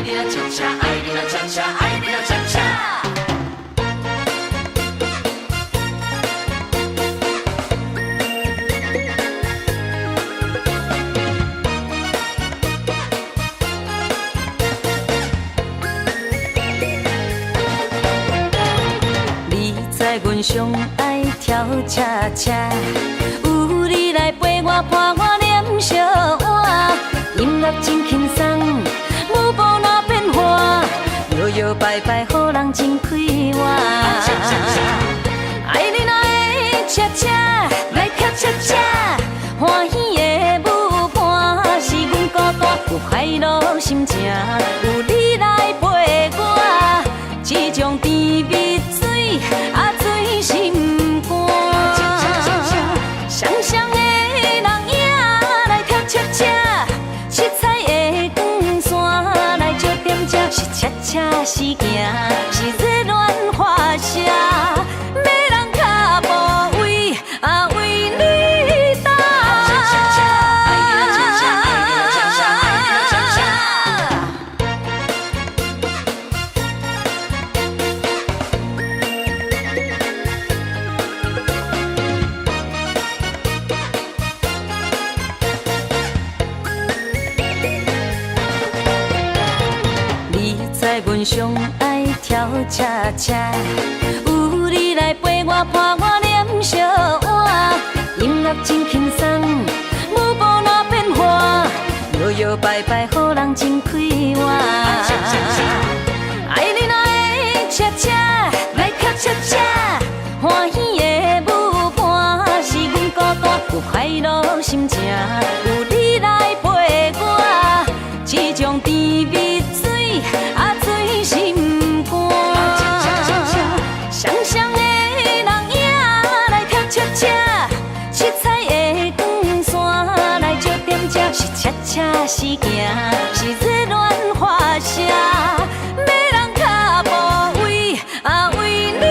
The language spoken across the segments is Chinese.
你啦恰恰，爱你啦恰恰，爱你啦恰恰。你知阮上爱跳恰恰，有你来陪我伴我念小碗，音乐真轻松，舞步哪变化，摇摇摆摆，予人真快活。爱你哪会恰恰，来跳恰恰，欢喜的舞伴是阮孤单有快乐心情，有你来陪我，这种甜蜜水啊醉心肝。双双的人影来跳恰恰，七彩的光线来照点这，是恰恰是行，是热恋花谢，要人脚步为啊为你打。你知阮上爱跳恰恰，有你来陪我伴我念小碗，音乐真轻松，舞步哪变化，摇摇摆摆，予人真快活。爱你哪会恰恰，来跳恰恰，欢喜的舞伴是阮孤单有快乐心情，有你来陪我，这种甜蜜水啊醉心肝。双双的人影来跳恰恰，七彩的光线来照点这，是恰恰是行，是热恋花谢，要人脚步为啊为你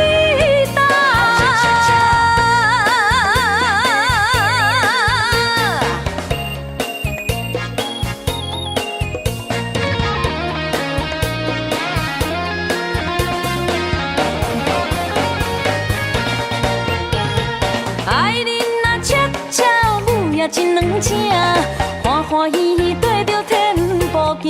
打。爱你若恰恰，舞也真软正，欢欢喜喜跟着天步行。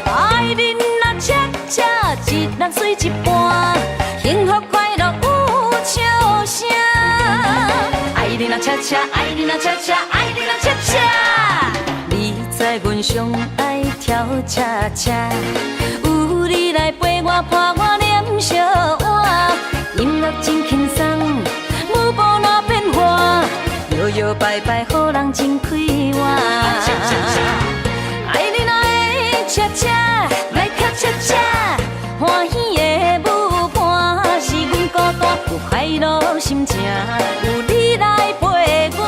爱你若恰恰，一人水一半，幸福快乐有笑声。爱你若恰恰，爱你若恰恰，爱你若恰恰。你知阮上爱跳恰恰，有你来陪我伴我念小碗，音乐真轻松，舞步哪变化，摇摇摆摆，予人真快活。爱你哪会恰恰，来跳恰恰，欢喜的舞伴是阮孤单有快乐心情，有你来陪我，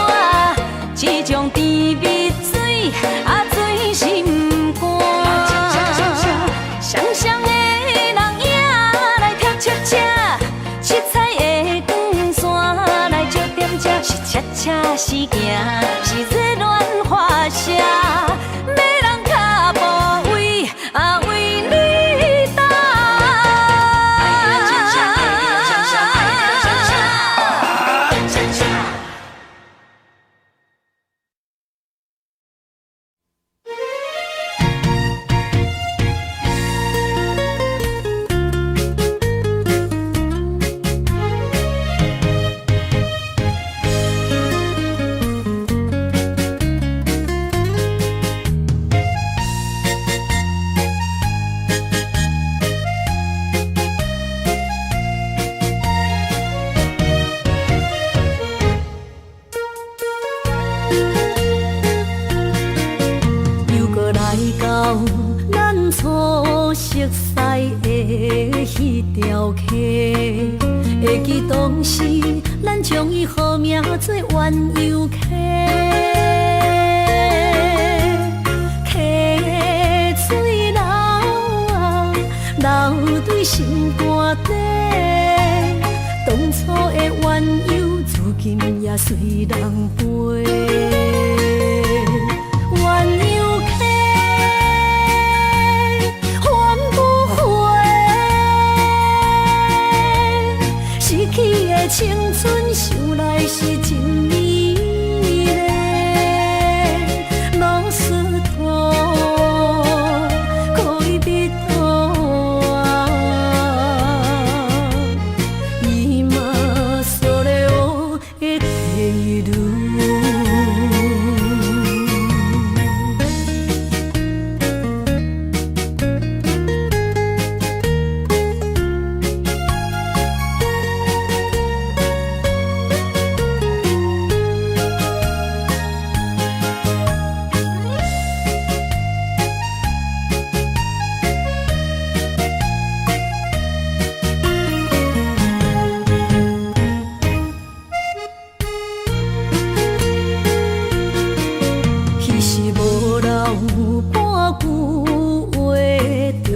这种甜蜜水啊醉心肝。双双的人影来跳恰恰，七彩的光线来照点这，是恰恰是行，是热恋花谢，要人脚步为啊为你打。又搁来到咱初熟悉的迄条溪，会记当时咱将伊号名做鸳鸯溪。溪水流啊，流对心肝底。当初的鸳鸯，如今也随人飞。鸳鸯溪，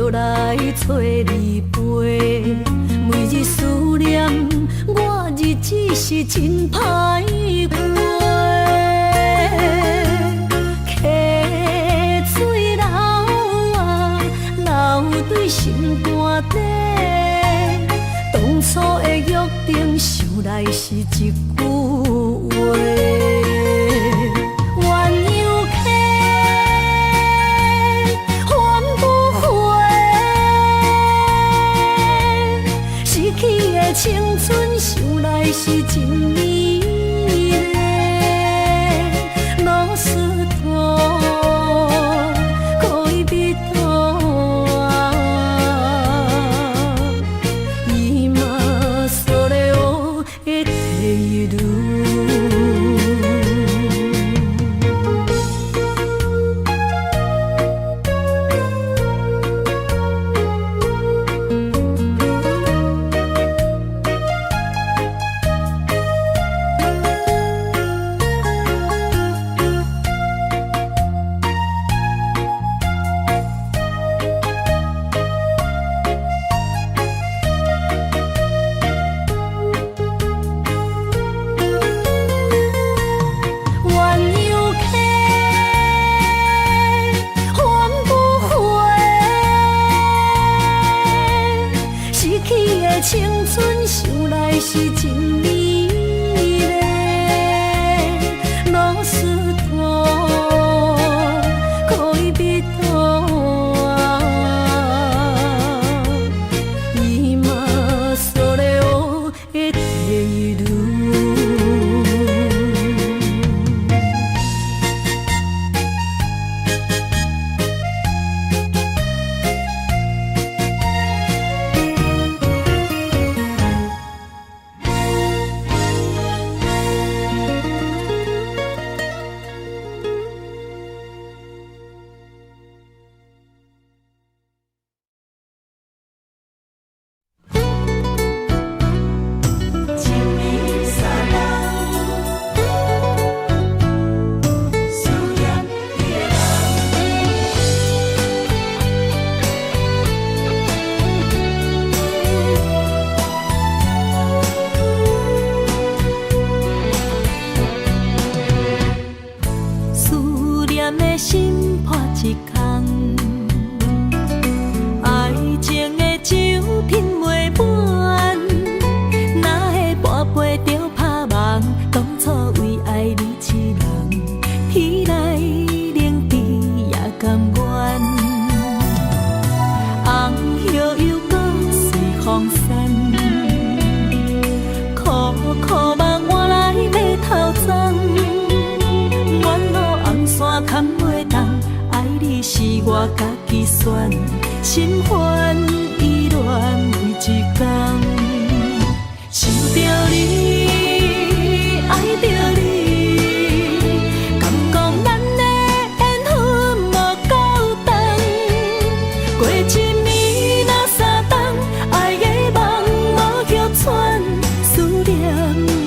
就来找你陪。每日思念，我日子是真歹过。溪水流啊，流对心肝底。当初的约定，想来是一句话。青春想来是真美丽，老师徒可以比途啊，伊嘛所了的体路。青春想来是真美丽，老师徒可以比途啊，伊嘛所了的体路。心破一空，爱情的酒品袂满，哪会跋杯着拍梦？当初为爱你一人，天来冷滴也甘愿。红叶又搁随风散，苦苦梦换来马头鬃。远路红线牵袂动，爱你是我家己选，心烦意乱为一天。想着你，爱着你，敢讲咱的缘分无够长？过一暝若三冬，爱的梦无叫喘，思念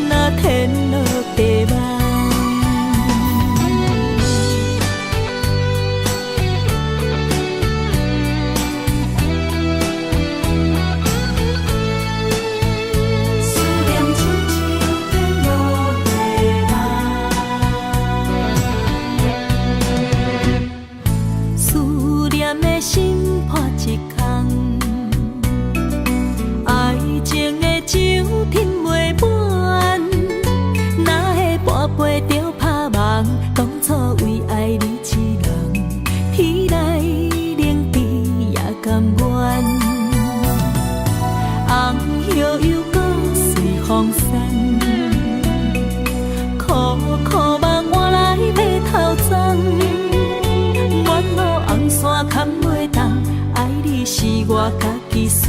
若天落地网。心破一空，爱情的酒品袂满，哪会跋杯着拍梦？当初为爱你一人，天来冷滴也甘愿。红叶又搁随风散，苦苦梦换来马头鬃。远路红线牵袂动，爱你是我家己选，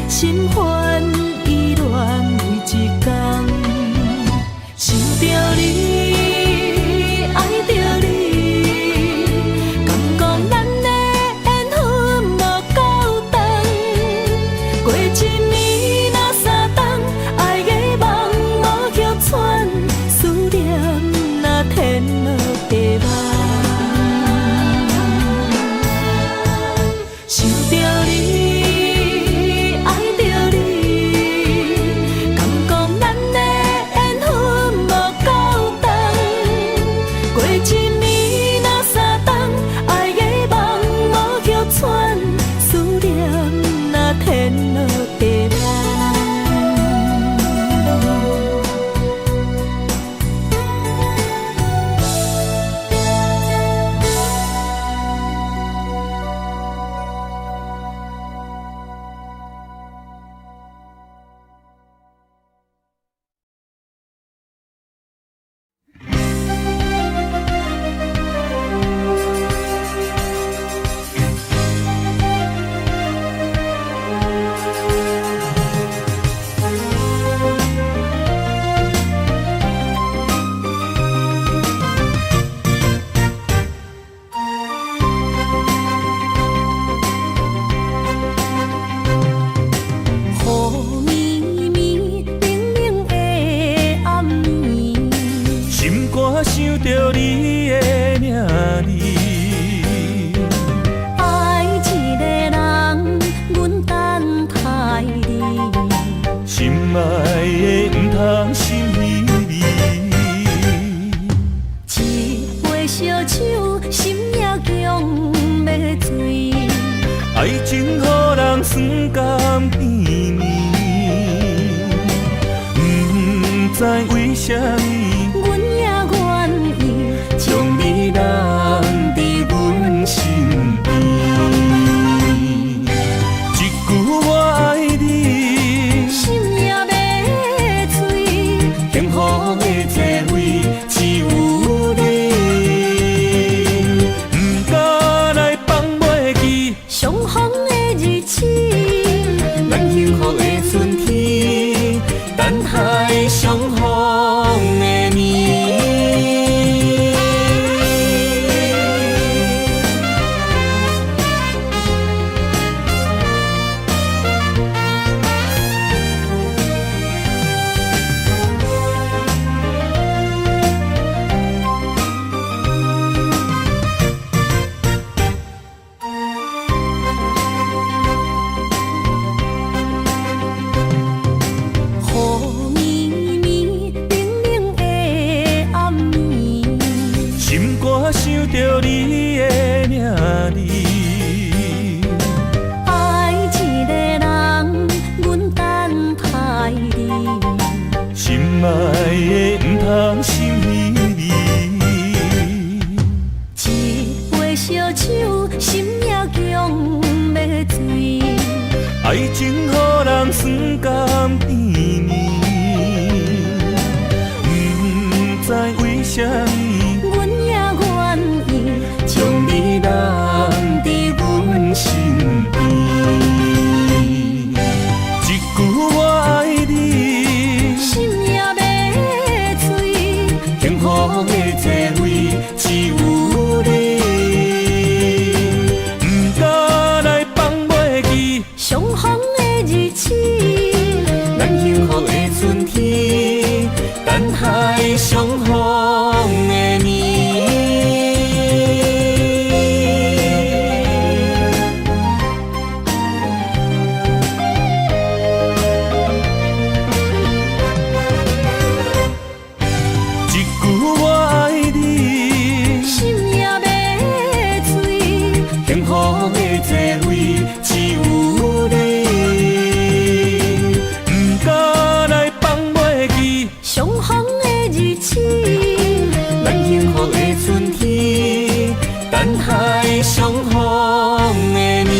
心烦意乱为一天。想着你，爱着你，敢讲咱的缘分无够长？过一暝若三冬，爱的梦无叫喘，思念若天落地网。想着爱情予人酸甘甜蜜，不知为什么，阮也愿意将你揽伫阮身边。一句我爱你，心也要碎，幸福的座位只有你，不敢来放袂记相逢的日子，咱幸福的春天，等待相逢的年。雨绵绵，冷冷的暗暝，心肝想着你的名字，爱一个人，阮等待你，心爱的不通心稀微，一杯烧酒，心也强要醉。爱情予人酸甘甜蜜，不知为什么，阮也愿意将你揽伫阮身边。一句我爱你，心也要碎，幸福的座位只有你，不敢来放袂记相逢的日子，咱幸福的春天，等待相逢的年。一句我爱你，心也要碎，幸福的座位只有你，不敢来放袂记相逢的日子，咱幸福的春天，等待相逢的年。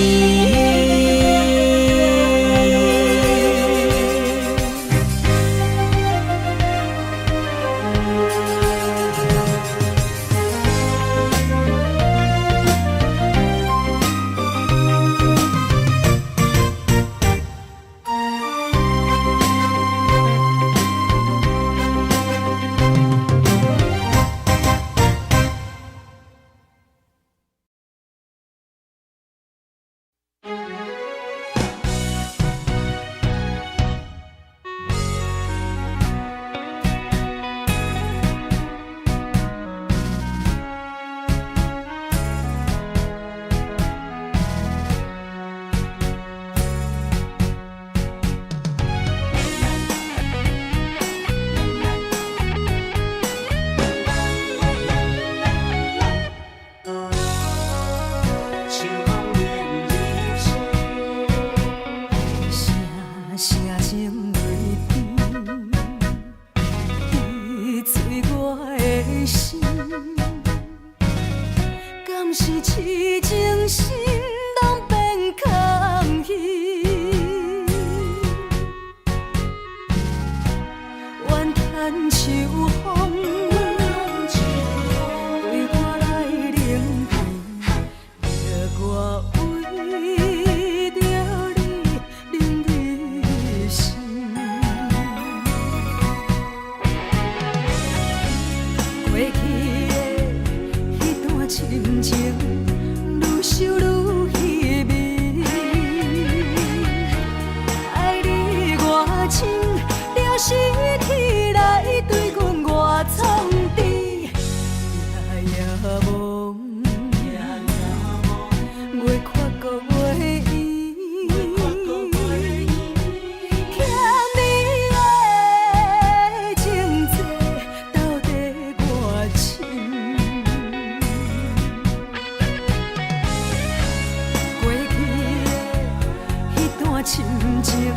深情，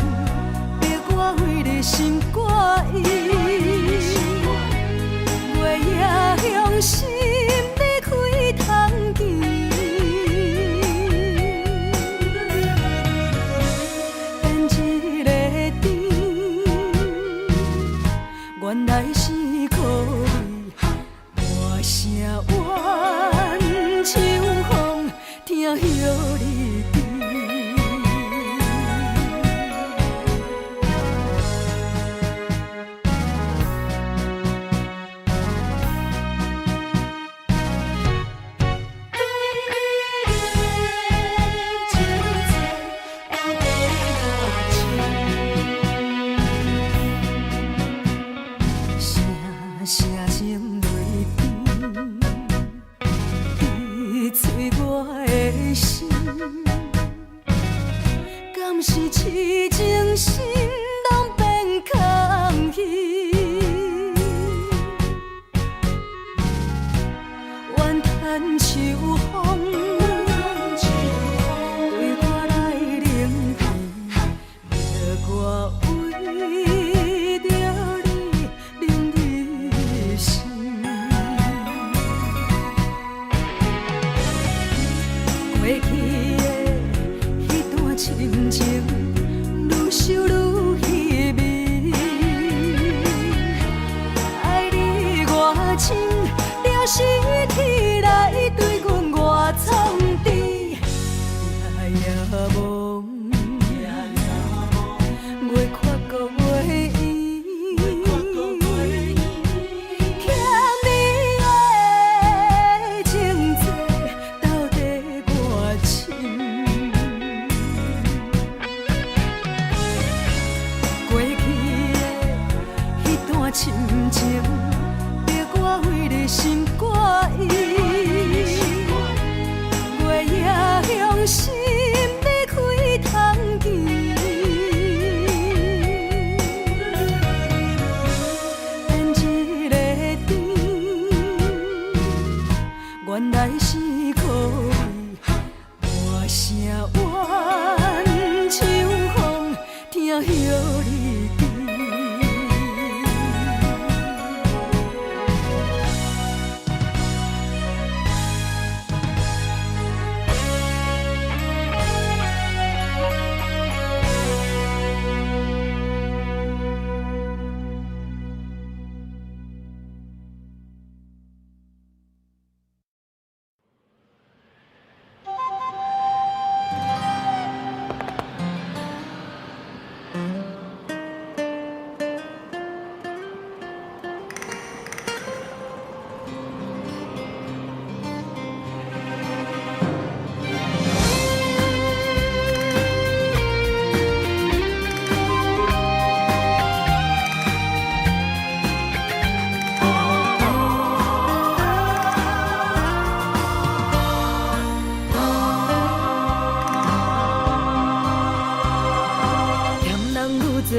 逼我为你心挂意。月夜向心你开窗见，变一个甜，原来是靠你。大声怨秋风，听晓你甜。声声泪甜，滴碎我的心，敢是痴情心拢变空虚？怨叹秋风，对我来冷淡，叫我为着你冷一生。过去的迄段深情，愈想愈稀微。爱你偌深，了是天来对阮偌创治，夜梦，袂看过月圆，欠你的情债到底偌深？过去的迄段深情，逼我为你心挂意。月夜向心你开窗见，变一个甜，原来是靠你。大声怨秋风，听晓你甜。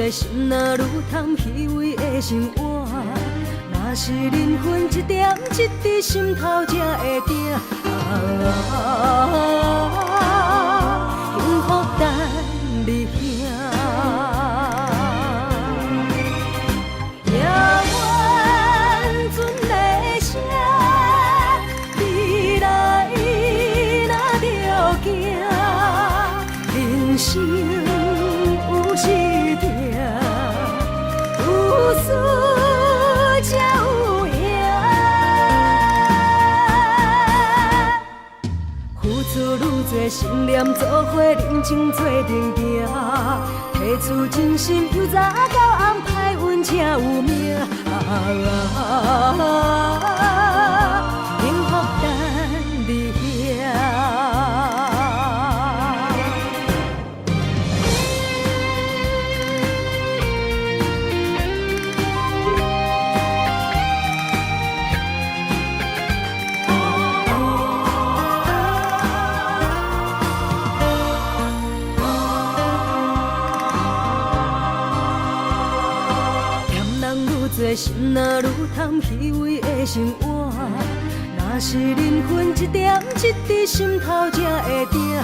心若愈通虚伪的生活，若是人分一点一滴心头才会定。幸福等你兄，也愿存的声，未来若着行，人生有时定。有输才有赢，付出愈多心念，做伙认真做阵行，提出真心，由早到暗，歹运才有命。幸福等你遐。做心若愈通虚伪的生活，若是人分一点一滴心头才会定。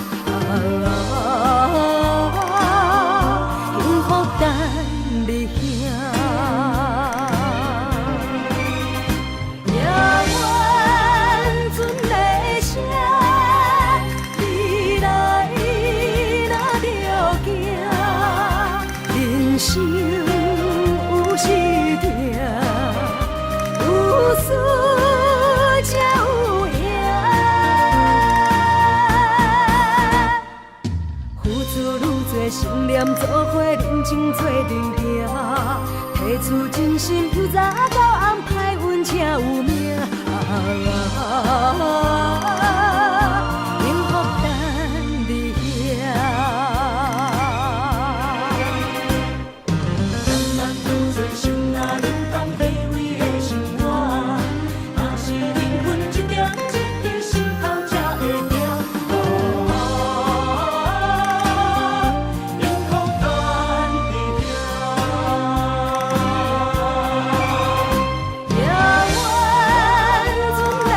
信念，做伙认真做阵行，提出真心，由早到暗，歹运才有命。幸福等你遐。咱拄做心若冷淡卑微的生活，若是灵魂一点一滴心头才会疼。幸福等你遐。遥远船的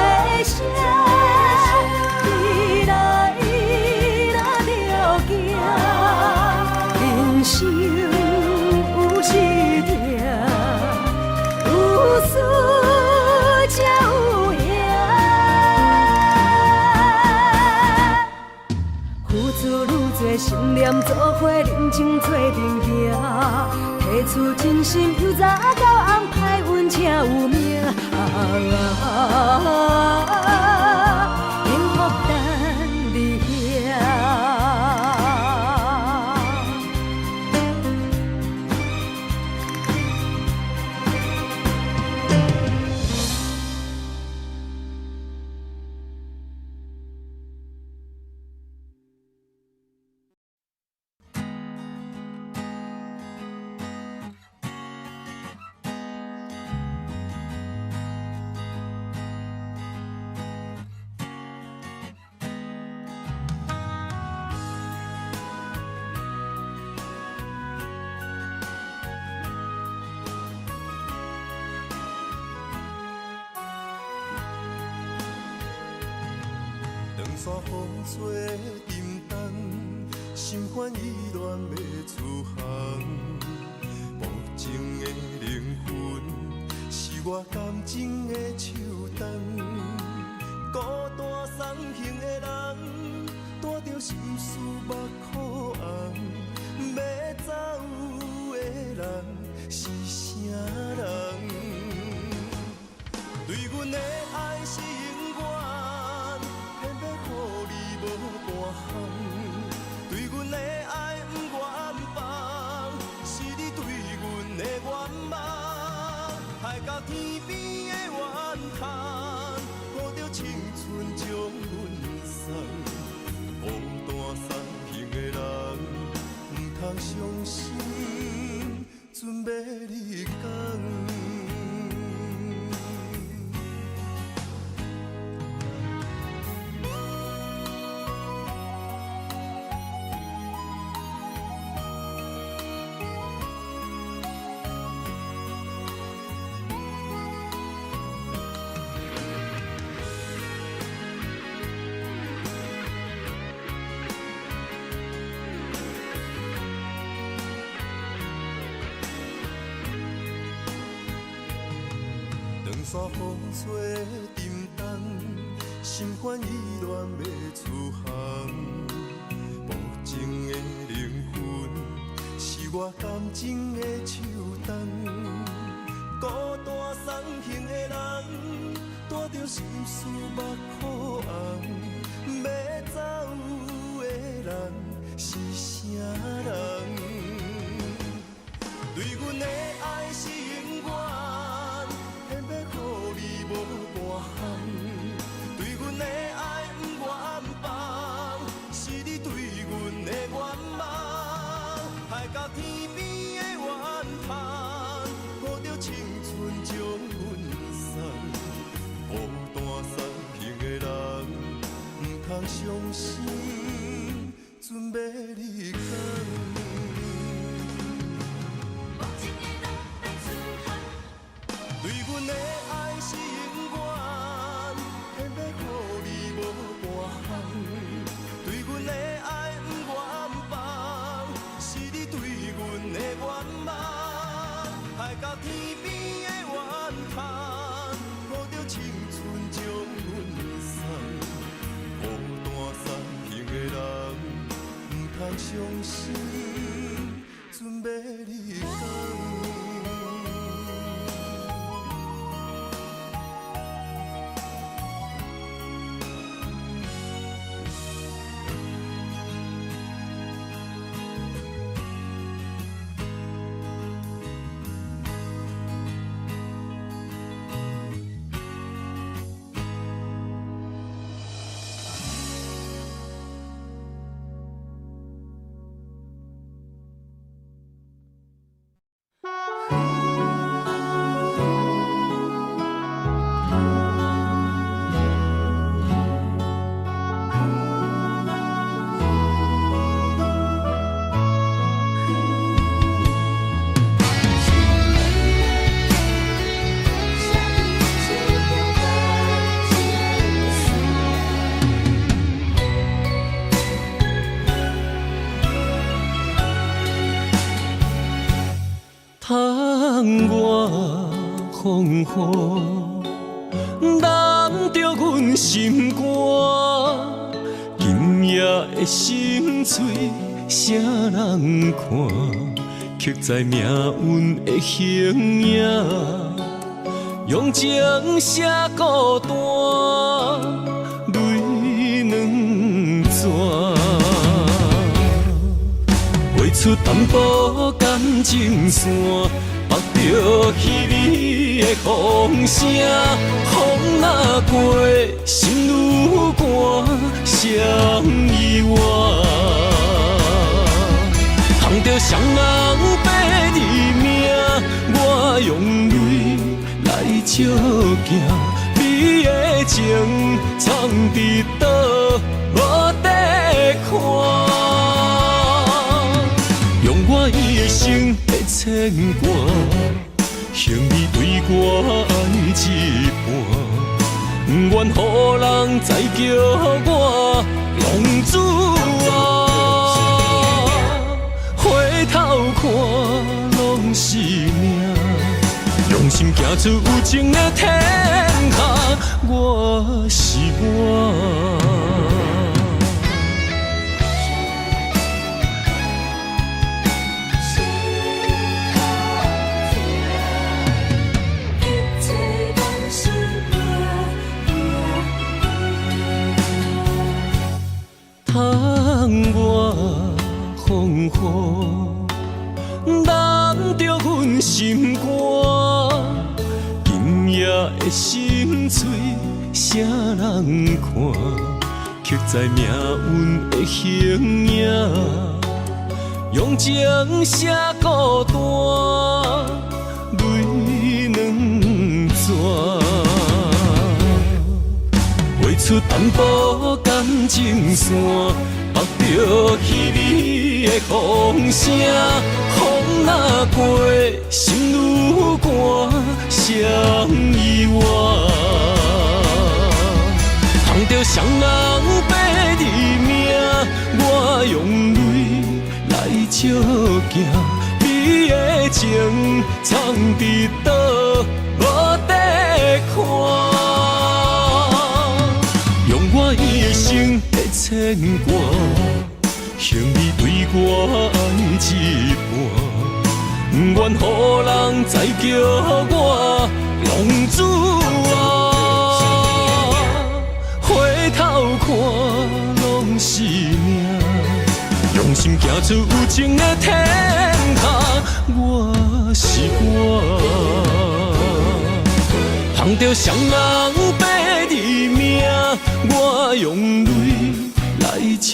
声，你来咱着行，人生有时定，有输才有赢。付出愈多信念，做伙认真做阵行，提出真心，由早到暗，歹运才有命。幸福等你遐。两山风吹沉重，心烦意乱要出航。无情的灵魂，是我感情的手动。孤单送行的人，带着心事目眶红。要走的人是啥人？对阮的爱是永远。偏要予你无半项，对阮的爱不愿放，是你对阮的愿望，害到天边的怨叹，抱着青春将阮送，孤单送行的人，不通伤心，准要你讲。山风吹沉重，心烦意乱要出航。无情的灵魂，是我感情的手动。孤单送行的人，带着心事目眶红。要走的人是啥人？对阮的爱是永远。偏要予你无半项，对阮的爱不愿放，是你对阮的愿望，害到天边的怨叹，抱着青春将阮送，孤单送行的人，不通伤心，准要你讲。对阮的爱是永远，偏要予你无半项，对阮的爱不愿放，是你对阮的愿望，害到天边的怨叹，抱着青春将阮送，孤单送行的人，不通伤心，准要你讲。我风雨，揽着阮心肝。今夜的心碎，啥人看？刻在命运的形影，用情写孤单，泪两逝。画出淡薄感情线，目着稀微的风声，风若过，心愈寒，谁意外？捧着双人白字名，我用泪来照镜，你的情藏伫倒，无地看。用我伊的心来牵挂，幸你对我爱一半，不愿予人再叫我浪子啊。回头看拢是命，用心行出有情的天下，我是我。窗外风雨，揽着阮心肝。今夜的心碎，啥人看？刻在命运的形影，用情写孤单，泪两逝。画出淡薄感情线，目着稀微的风声，风若过，心愈寒，谁意外？捧着双人白字名，我用泪来照镜，你的情藏伫倒，无地看。用我伊的心来牵挂，幸你对我爱一半，不愿予人再叫我浪子啊。回头看拢是命，用心行出有情的天下，我是我。捧着双人白字名，我用泪来照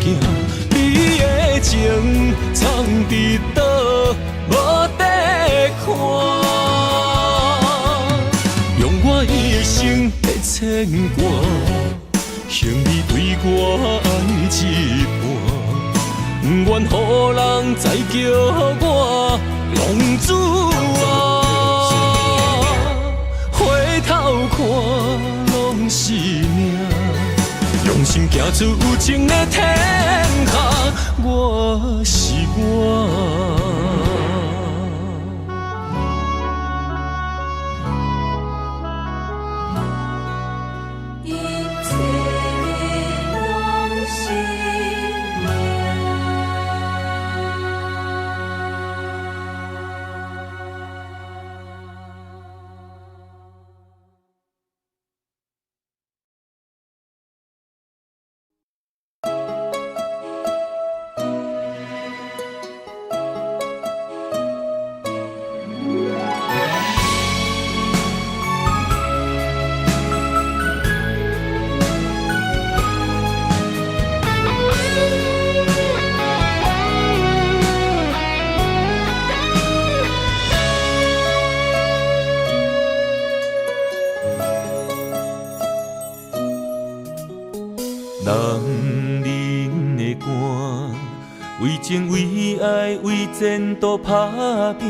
镜，你的情藏伫倒，无地看。用我伊的心来牵挂，幸你对我爱一半，不愿予人再叫我浪子啊。回头看拢是命，用心行出有情的天下，我是我。人人的肝，为情为爱为前途打拼，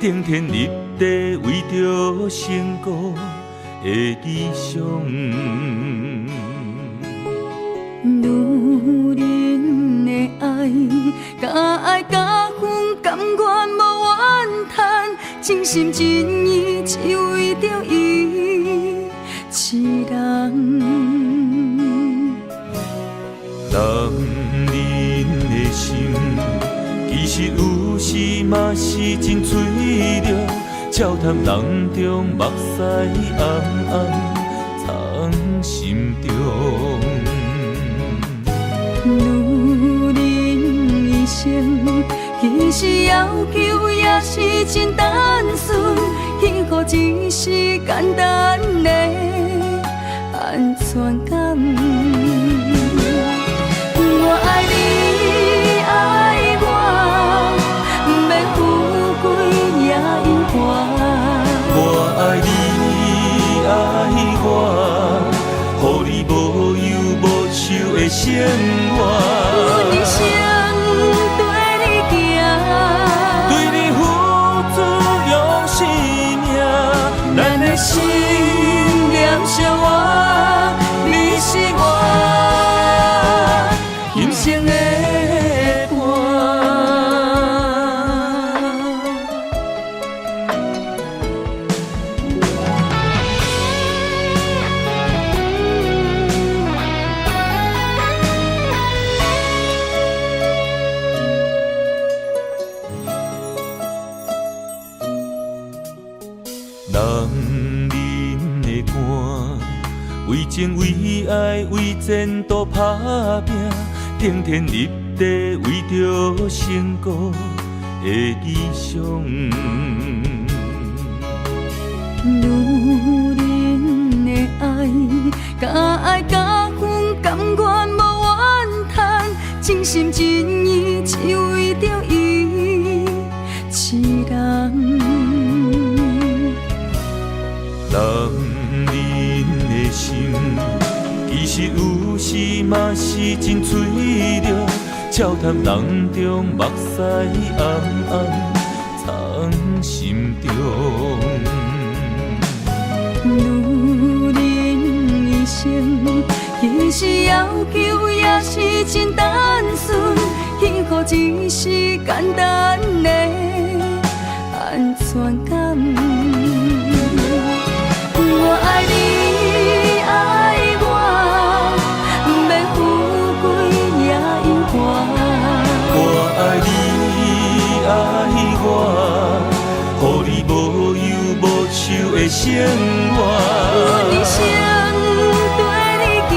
顶天立地为着成功的理想。女人的爱，甲爱甲恨，甘愿无怨叹，一真心真意只为着伊一人。人的心，其实有时嘛是真脆弱，笑谈人中目屎暗暗藏心中。女人一生，其实要求也是真单纯，幸福只是简单的安全感。我爱你，爱我，不免富贵也永远。我爱你，爱我，予你无忧无愁的生活。一生对你行，对你付出用生命，咱的心念相活，你是我今生的人的肝，为情为爱为前途打拼，天天立地为着成功的理想。女人的爱，甲爱甲恨甘愿无怨叹，真心真意只为着伊一人。人的心，其实有时嘛是真脆弱，笑谈人中目屎暗暗藏心中。女人一生，其实要求也是真单纯，幸福只是简单的安全感。我爱你，爱我，不免富贵也永远。我爱你，爱我，予你无忧无愁的生活。一生对你行，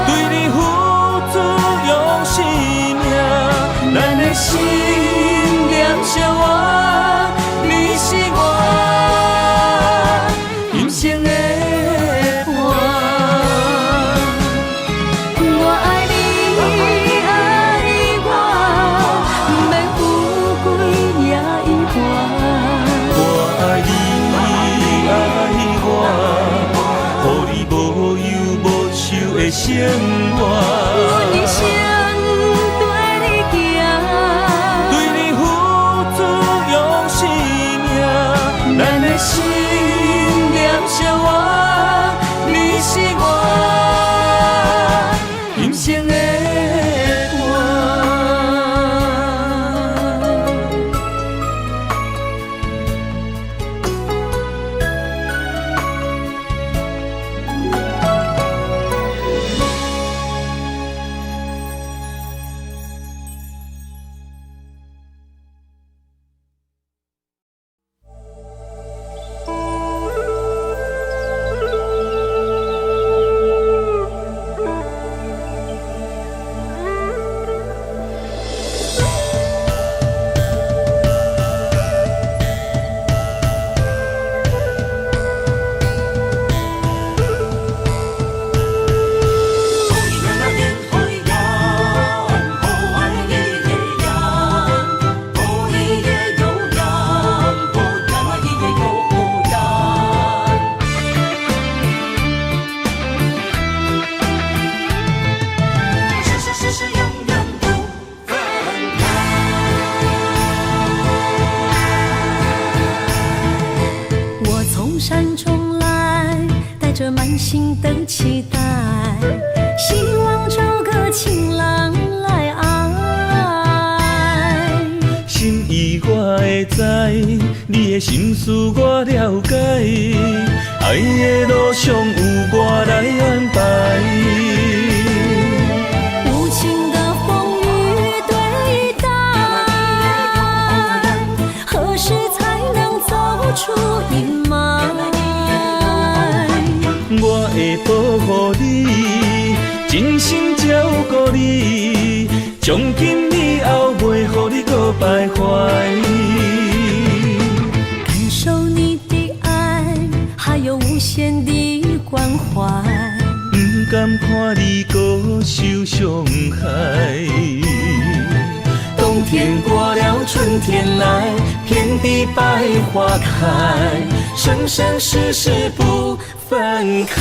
对你付出用生命，咱的心念相活，你是我今生的伴。我爱你，爱我，不免富贵也永远。我爱你，爱我，予你无忧无愁的生活。一生对你行，你的心事我了解，爱的路上有我来安排。无情的风雨对待，何时才能走出阴霾？我会保护你，真心照顾你，从今以后袂予你搁徘徊。感受你的爱，还有无限的关怀。不甘看你搁受伤害。冬天过了，春天来，遍地百花开，生生世世不分开。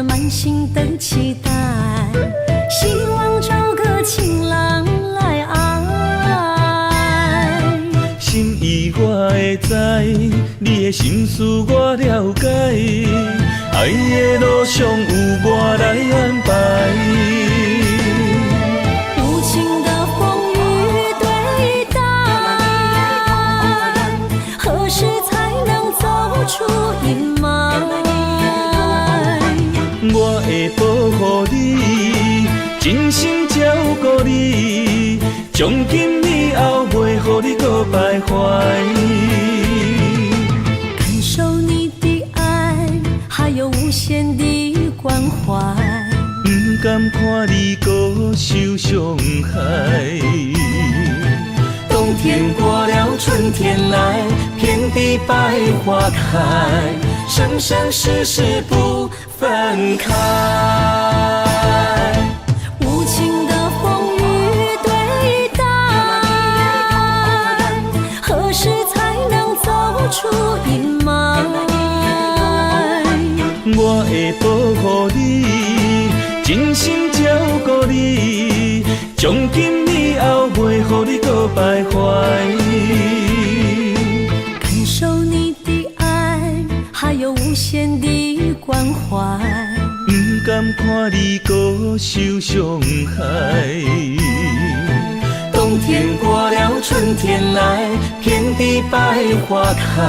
满心的期待，希望找个情郎来爱。心意我会知，你的心事我了解，爱的路上有我来安排。无情的风雨对待，何时才能走出阴霾？我会保护你，真心照顾你，从今以后袂予你搁徘徊。感受你的爱，还有无限的关怀。不甘看你搁受伤害。冬天过了，春天来，遍地百花开，生生世世不分开。无情的风雨对待，何时才能走出阴霾？我会保护你，真心照顾你，从今以后袂予你搁徘徊。感受你的爱，还有无限的关怀。不甘看你搁受伤害。冬天过了，春天来，遍地百花开，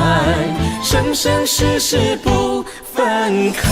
生生世世不分开。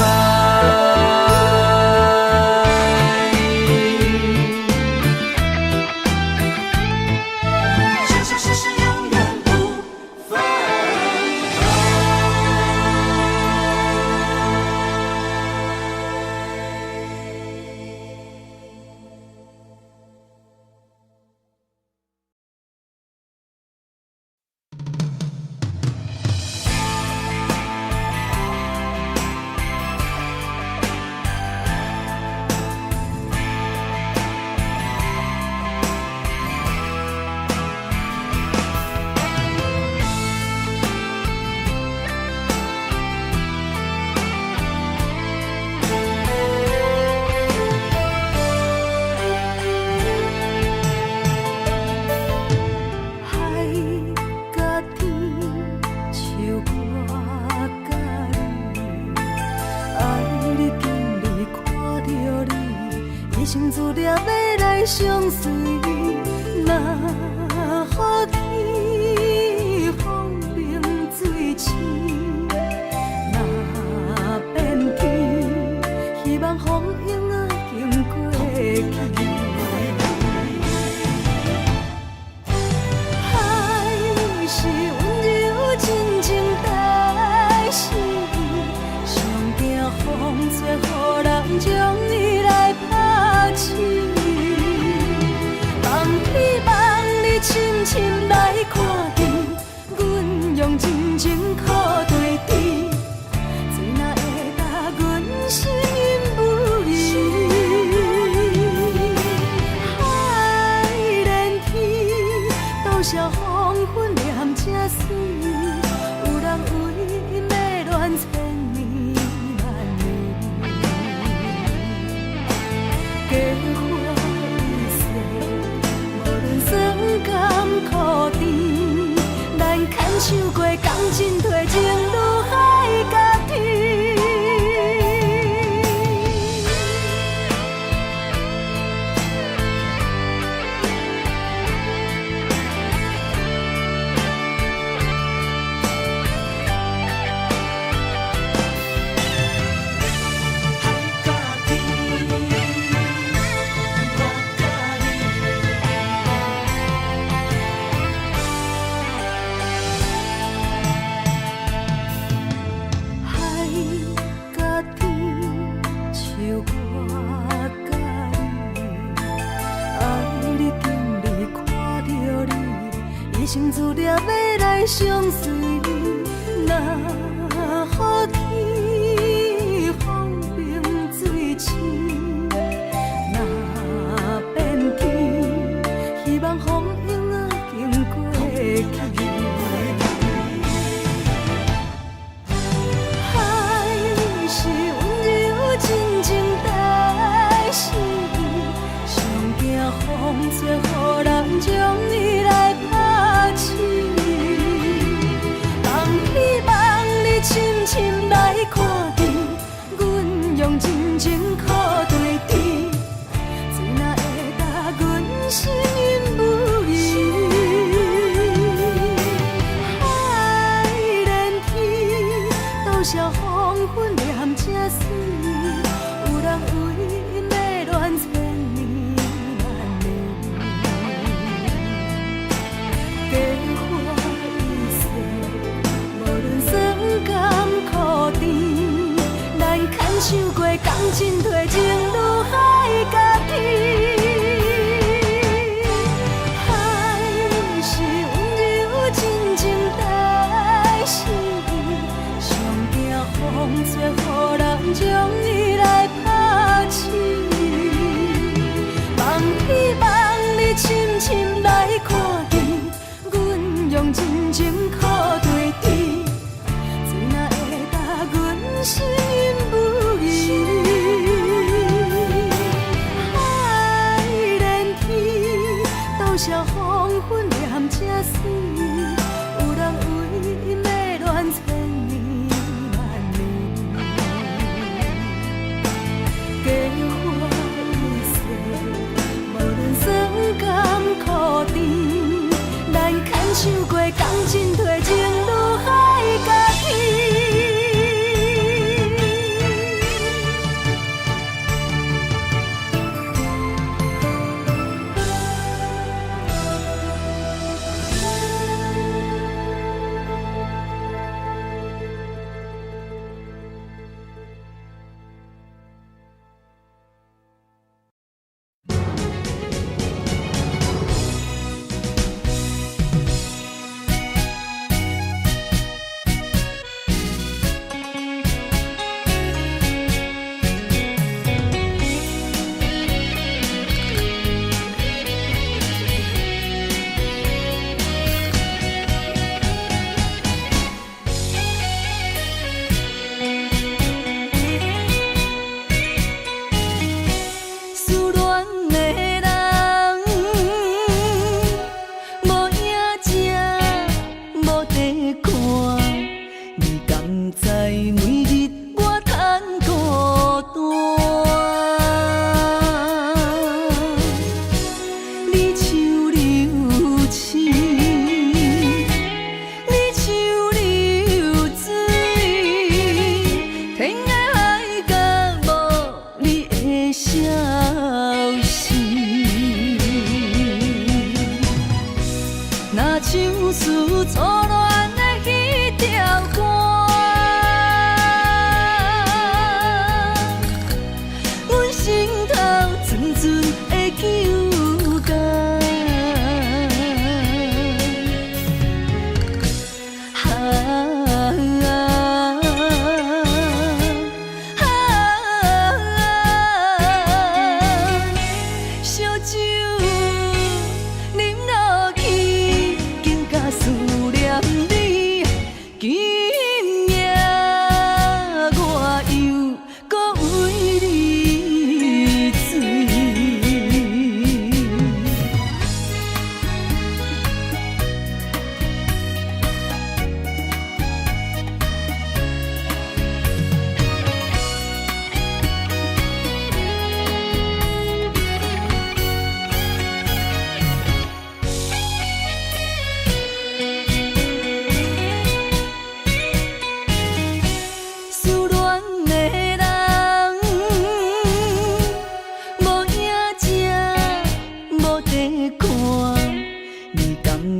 心自念要来相随，若雨天风冷水深，若变天，希望风影仔经过去。海是温柔真情在心，上惊风吹，予人将伊来抛弃。望希望你深深来看见，阮用真情靠对峙，谁若会答阮心不移？海连天，多少黄昏念这水，有人甘苦甜，咱牵手过港进退情如海甲天。生自念要来相随，若雨天风平水清，若变天，希望风影仔经过去。海是温柔真情在心，上惊风吹，予人将伊来拍醒。人希望你深深来看见，阮用真情靠对天，水若会答阮心因不移。海连天，斗笑黄昏念这水，有人为因要恋千年万年。假花易碎，无论酸甘苦甜，咱牵手过港进退情如海甲天。海是温柔真情在心，上惊风吹，予人将伊来拍醒。望希望你深深来看见，阮用真情靠对天，水若会答阮心因不移。海连天，斗笑黄昏念这水，有人为因要恋千年万年。假花易碎，无论酸甘苦甜，咱牵手过港进退情如海甲天。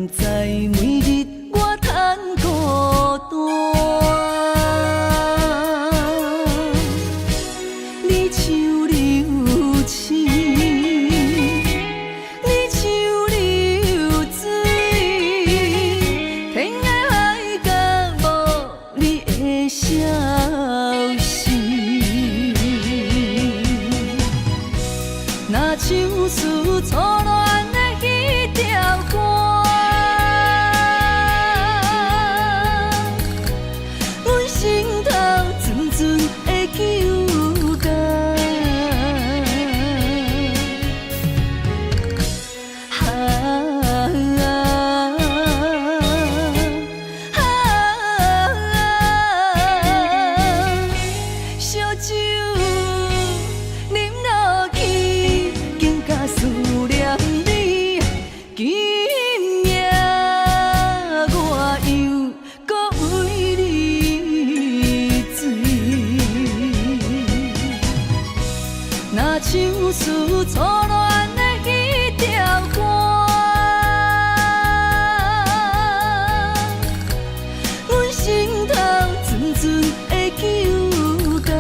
不知每日我叹孤单，你像流星，你像流水，天涯海角无你的消息。若唱出初恋的彼条歌，阮心头阵阵的揪感。烧酒啉落去，更加思念你。今夜我又搁为你醉。若唱出初恋的彼条歌，阮心头阵阵的揪感。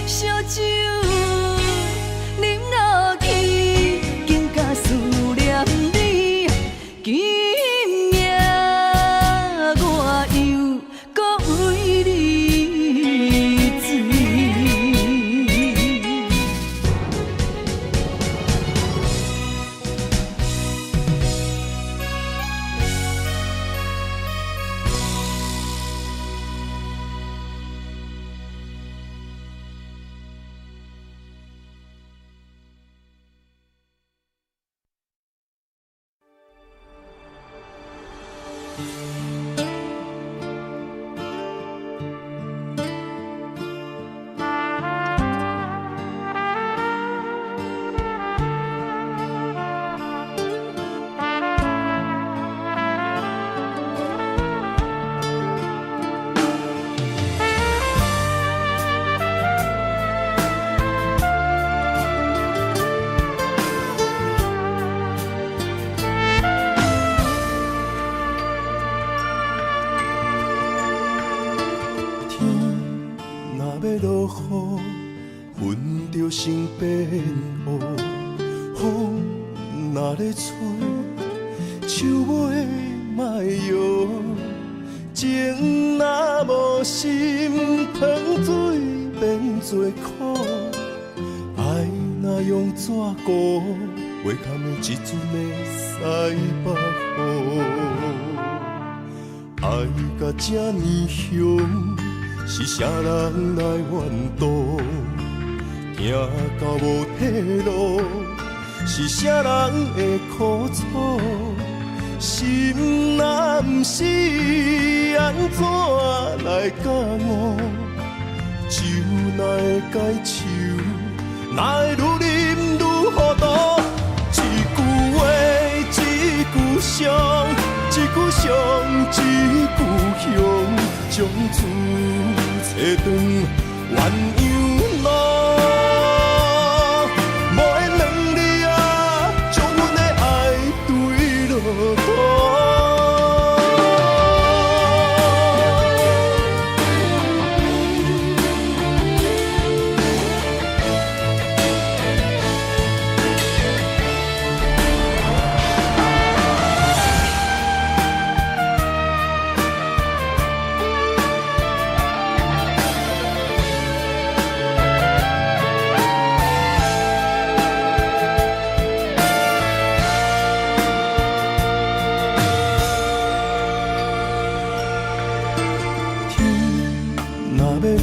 烧酒啉落去，更加思念你。今夜我又搁为你醉。要落雨，云就成变乌；风若咧吹，树尾莫摇。情若无心，汤水变做苦；爱若用纸糊，袂堪的一阵的西北风。爱甲这呢凶。是啥人来怨妒？行到无退路，是啥人会苦楚？心若不是安怎来感悟？酒哪会解愁？哪会愈啉愈糊涂？一句话，一句伤，一句伤，一句香，将厝找断鸳鸯路。无缘两你啊，将阮的爱对落土。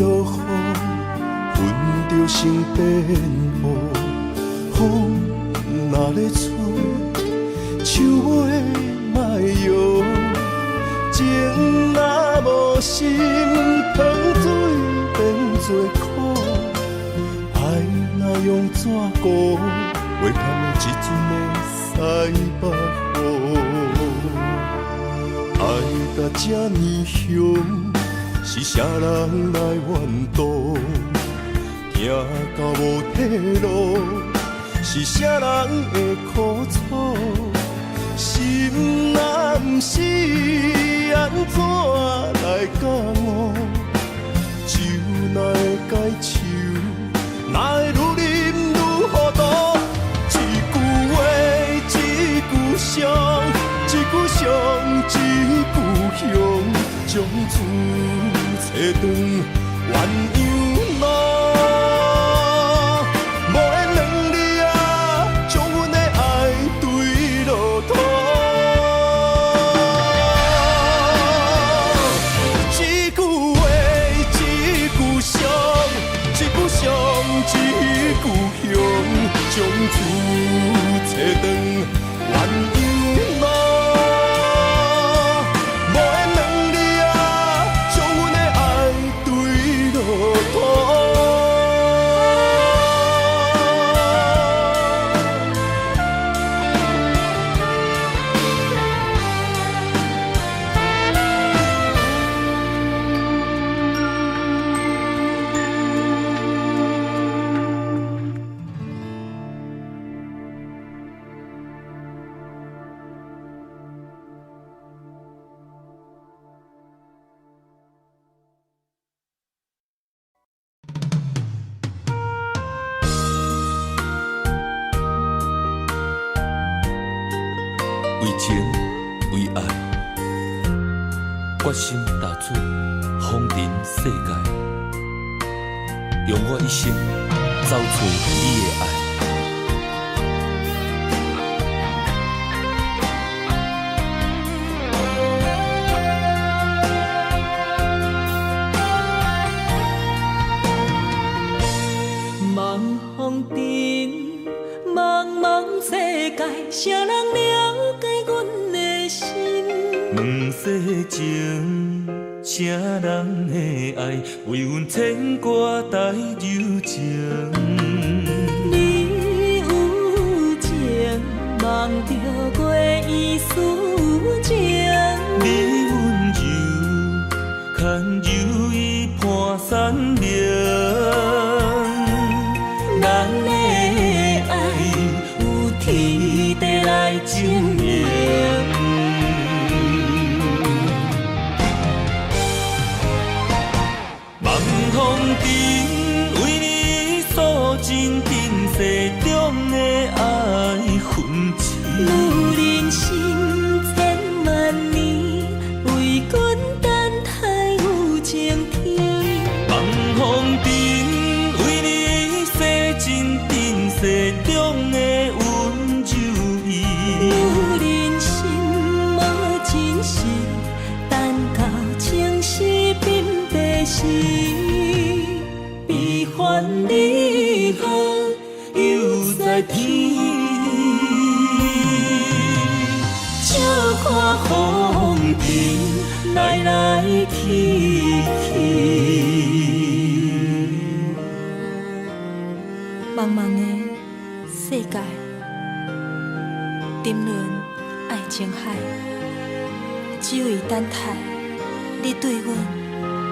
落雨，云就成变乌；风若咧吹，树尾莫摇。情若无心，汤水变做苦；爱若用纸糊，袂堪的一阵的西北风。爱甲这呢凶，是啥人来怨妒？行到无退路，是啥人会苦楚？心难是安怎来感悟？酒哪会解愁？哪会愈啉愈糊涂？一句话，一句伤，一句伤，一句香，将厝找转鸳鸯路。无缘两字啊，将阮的爱对落土。一句话，一句伤，一句伤，一句香，将厝找转鸳鸯路。无缘两字啊，将阮的爱对落土。为情为爱，决心踏出风尘世界，用我一生走出你的爱。茫风尘，茫茫世界，谁人了解阮的心？问世情，啥人的爱为阮牵挂带柔情？你有情，望着月圆思情。你温柔，牵柔伊伴山岭。咱的爱有天地来证明。望风尘为你诉尽今世中的爱痕迹。女人心千万年，为阮等待有情天。望风尘为你洗尽今世中的温柔意。女人心无真实，等到情丝鬓白时，悲欢离合犹在天。笑看风尘来来去去。茫茫的世界，沉沦爱情海，只为等待你对阮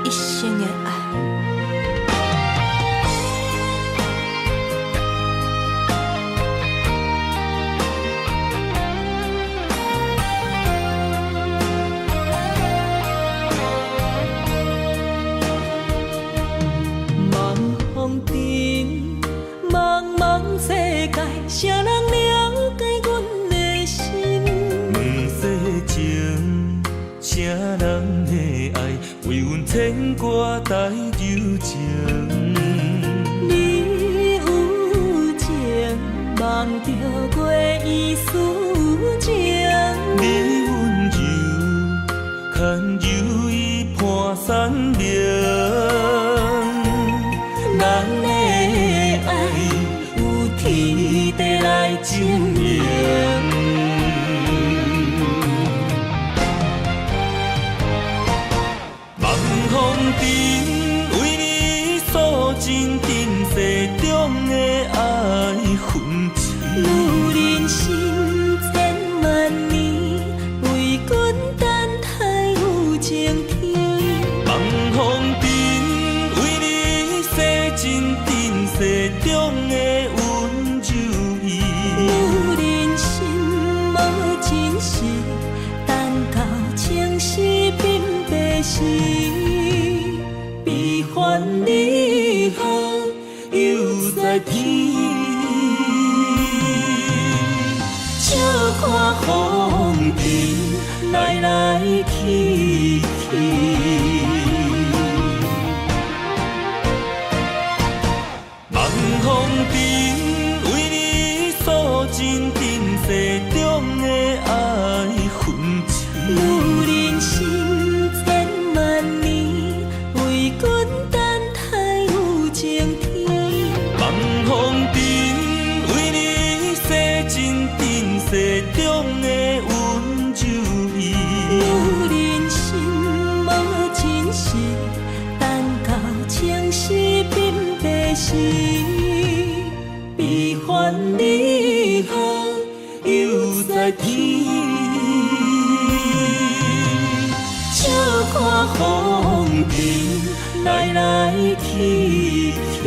一生的爱。茫风尘，茫茫世界，谁人了解阮的心？问世情，啥人的爱为阮牵挂带柔情？你有情，望着月圆思情。你温柔，牵柔伊伴山岭。咱的爱有天地来证明。望风尘为你诉尽今世中的爱痕迹。女人心千万年，为阮等待时，悲欢离合犹在天。笑看风尘来来去去，望风尘为你诉尽今世中的爱恨情。女人心千万年，为君等待有情天。望风尘为你洗尽今世中的温柔意。女人心无真实，等到情丝鬓白时，悲欢离合犹在天。笑看风尘来来去去。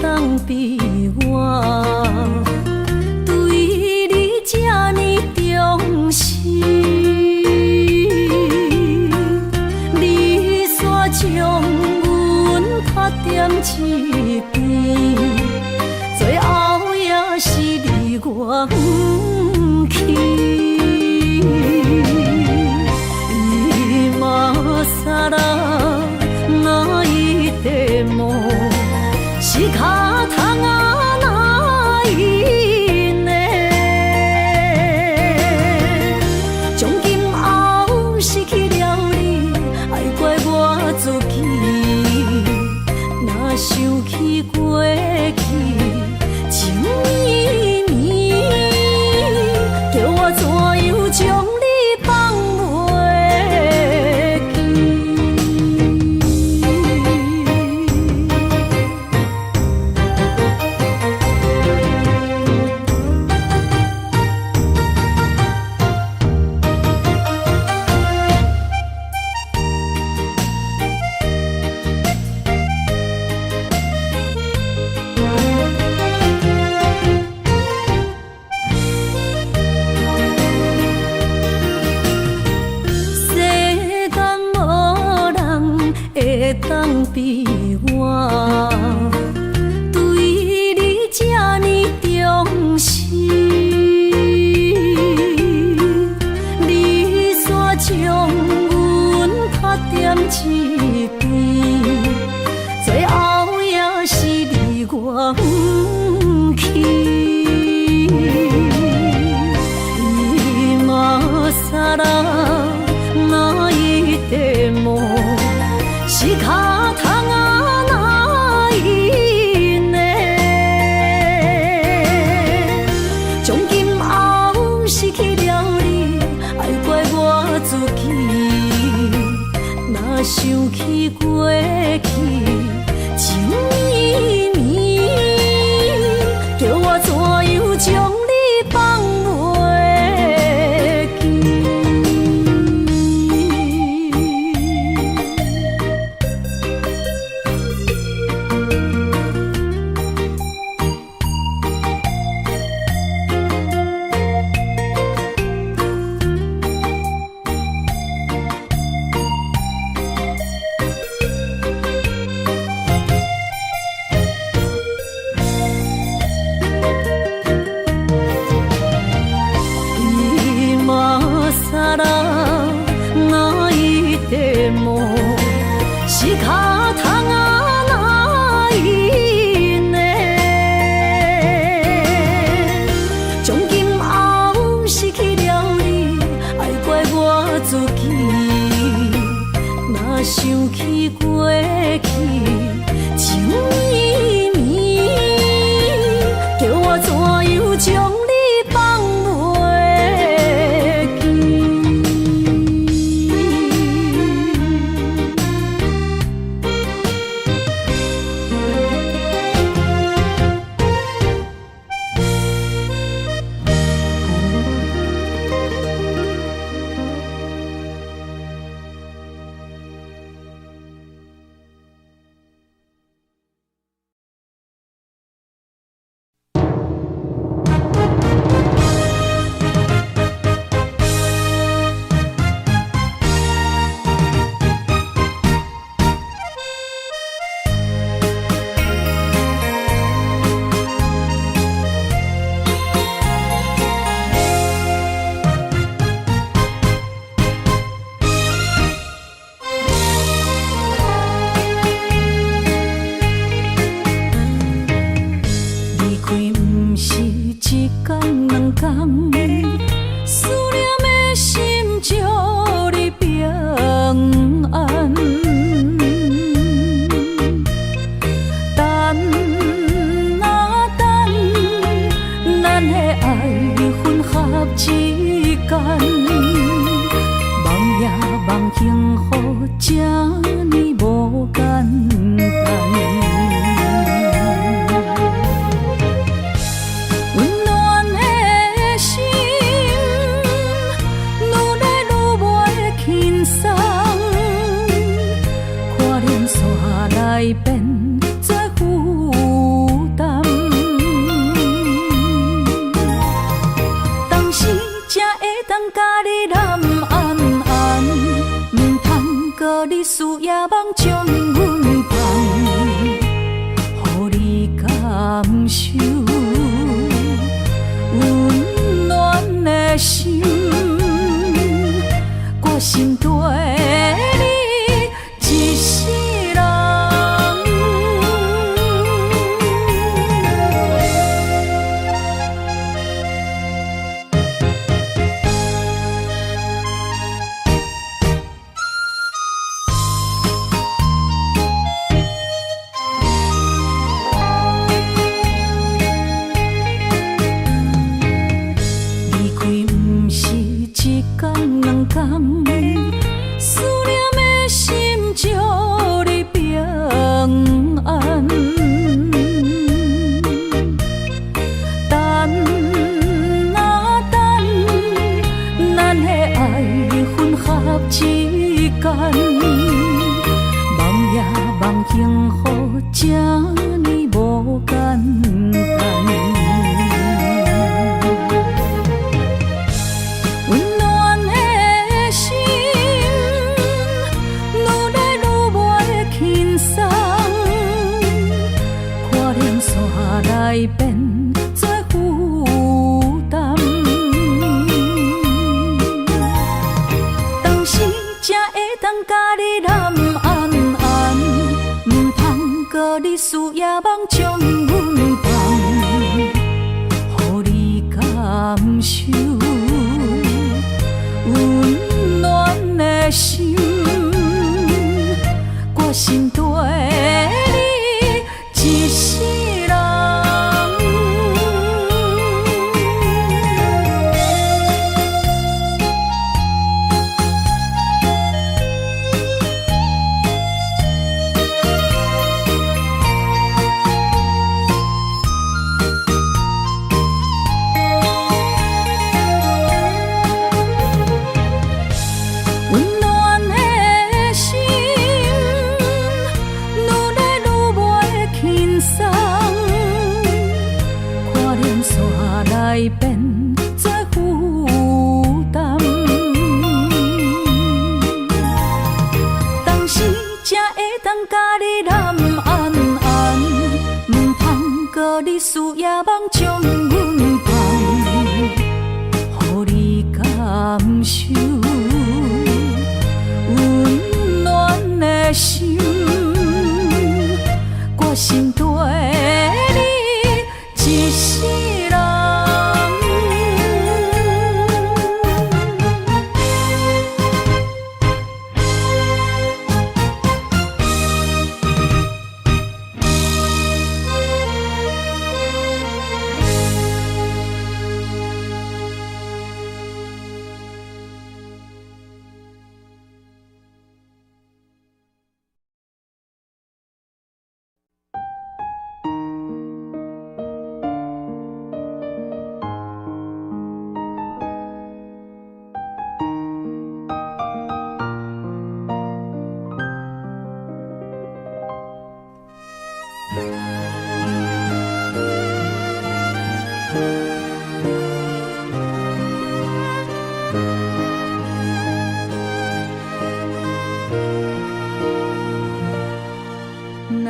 当比我对你这呢重视，你煞将阮拍点一边，最后也是你我不去。伊嘛萨拉那伊的梦。是脚痛啊，哪伊呢？从今后失去了你，爱怪我自己。若想起过去情绵绵，叫我怎样将你放袂记？当比我对你这呢重视，你煞将阮拍点一边，最后也是你我不去。伊嘛萨拉那伊的梦。是脚痛啊，哪伊呢？从今后失去了你，爱怪我自己。若想起过去情绵绵，叫我怎样将你放袂记？想起过去情绵绵，叫我怎样将你放袂记？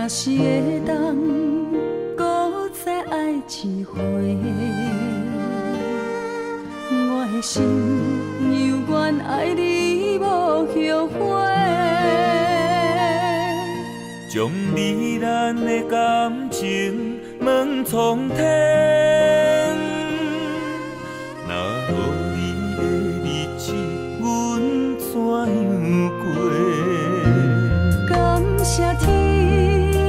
若是会当搁再爱一回，我的心犹原爱你无后悔。将你咱的感情问苍天，若无你的日子，阮怎样过？感谢天，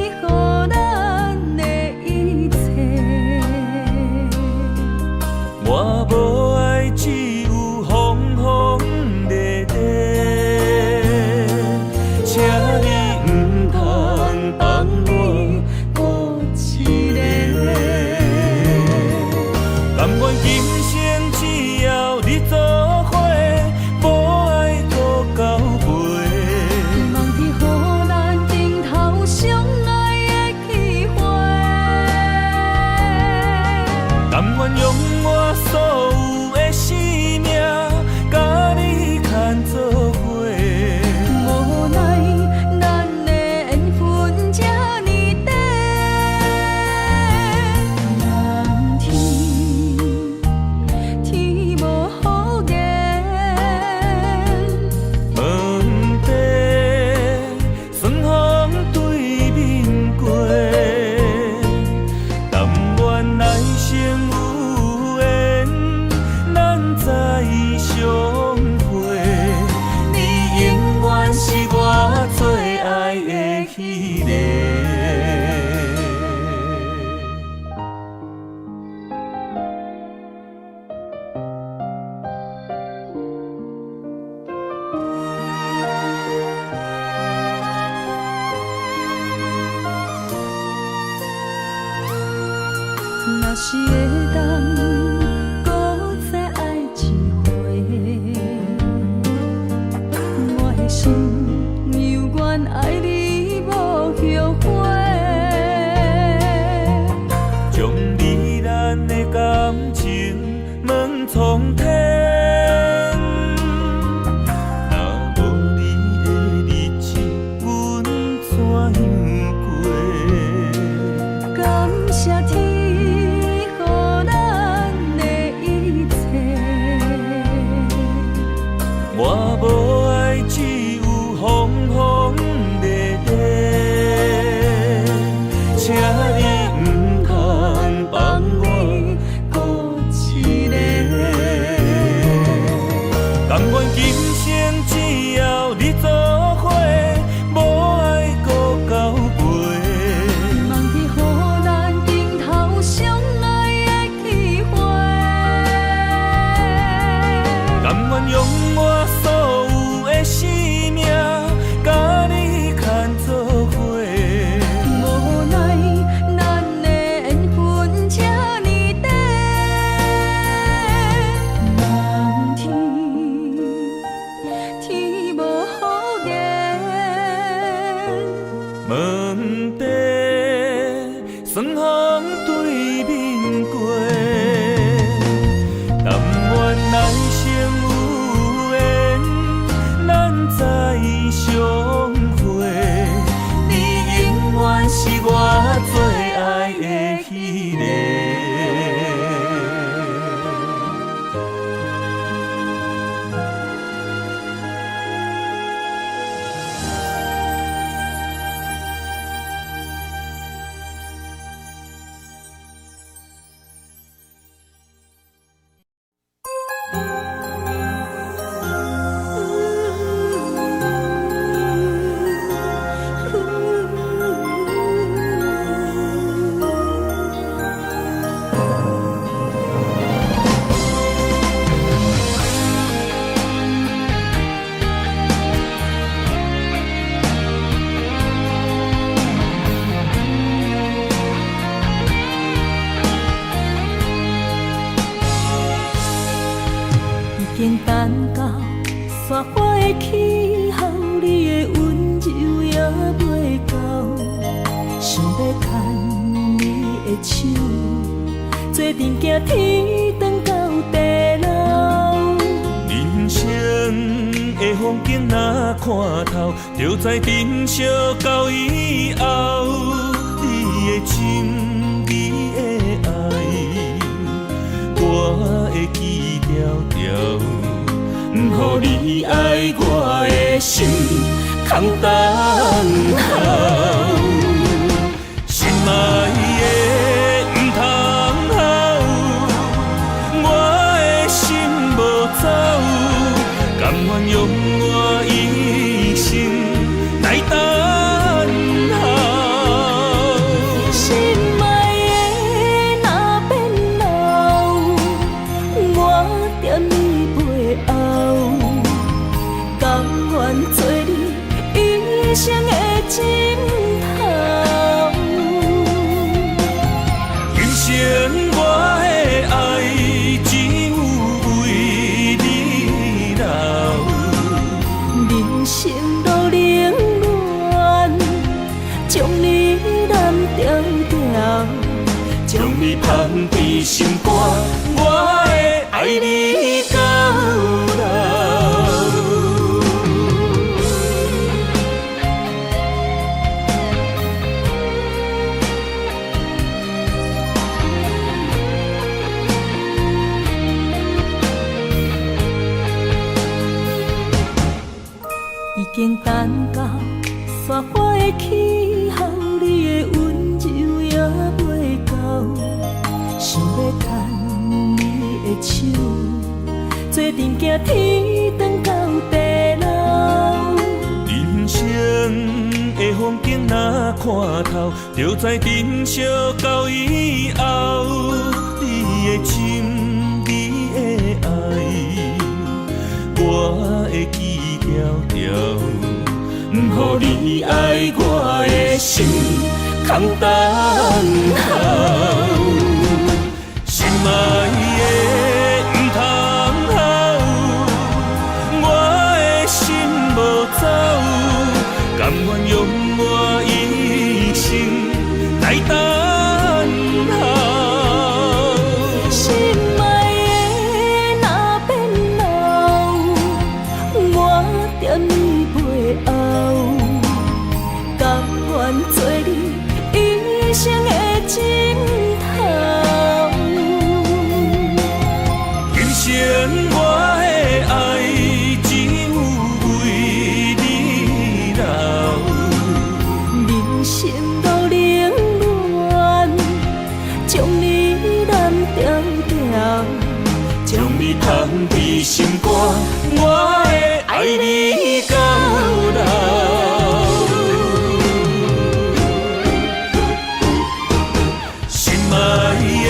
予咱的一切。我无爱，只有风风雨雨，请你唔通放我孤一个。甘愿今生只要你做伙，无爱搁交陪。望天予咱顶头相爱的机会。甘愿用我所有的生命，甲你牵做伙。无奈咱的缘分这呢短，望天天无好言，问题顺风对面过，但愿来生有缘，咱再相会。你永远是我最爱的迄个。若是会当搁再爱一回，我的心犹原爱你无后悔。将你咱的感情问苍天，若无你的日子，阮怎样过？感谢天，予咱的一切。我无爱，只有风风雨雨，请你唔通放我孤一个。甘愿今生只要你做伙，无爱搁交陪。望天予咱顶头相爱的机会。甘愿用我所有的生命，甲你牵做伙。无奈咱的缘分这呢短，望天天无好言，问题顺风对面过，但愿来生有缘，咱再相会。你永远是我最爱的迄个。看透，就知珍惜到以后，你的情，你的爱，我会记牢牢，不予你爱我的心空等候，心爱的不通好，我的心无走，甘愿用我一生来等候。心爱的若变老，我踮你背后，甘愿做你一生的枕头。今生我的爱只有为你留，人生路冷暖，将你揽条条，将你放伫心肝，我会爱你到老。已经等到雪花的气候，你的温柔也袂够，想要牵你的手，做阵行天长到地老。人生的风景若看透，就知珍惜到以后，你的情，你的爱，我会记牢牢，不予你爱我的心空等候。心爱的不通好，我的心无走，甘愿用我一生来等候。心爱的若变老，我踮你背后，甘愿做你一生的枕头。今生我的爱只有为你留，人生路冷暖，将你揽条条，将你放伫心肝，我会爱你到老。心爱的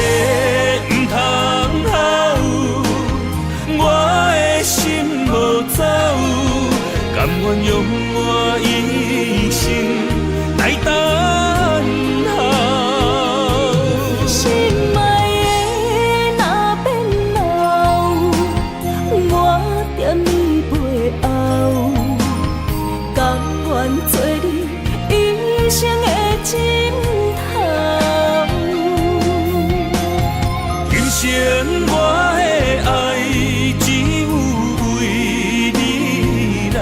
不通好，我的心无走，甘愿用我一生来等候。心爱的若变老，我踮你背后，甘愿做你一生的枕头。今生我的爱只有为你留，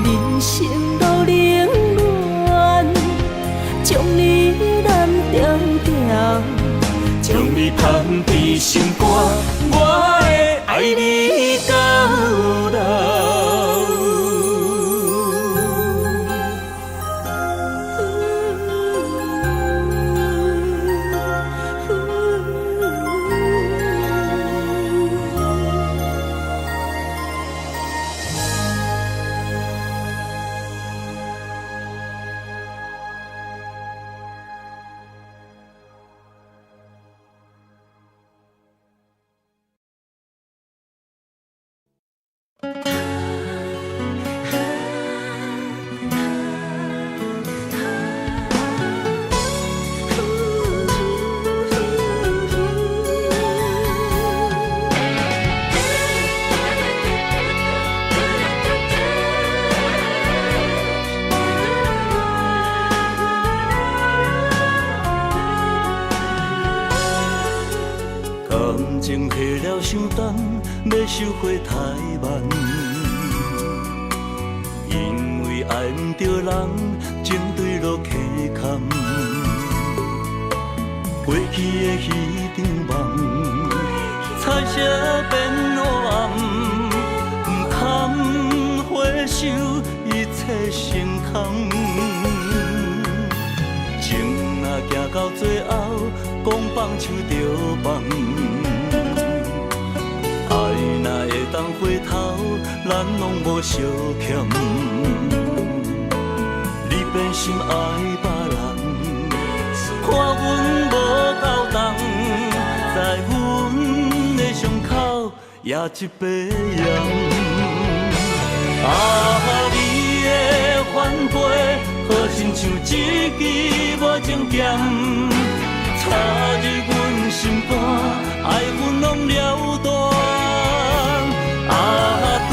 人生路冷暖，将你揽条条，将你放伫心肝，我会爱你到老。情下了伤重，要收回太慢。着人，情对落溪坎。过去的彼场梦，彩色变黑暗，不堪回首，一切成空。情若行到最后，讲放手就放。爱若会当回头，咱拢无相欠。你变心爱别人，看阮无够重，在阮的伤口也一百样。你的反背，好亲像一支无情剑，插入阮心肝，爱阮拢了断。对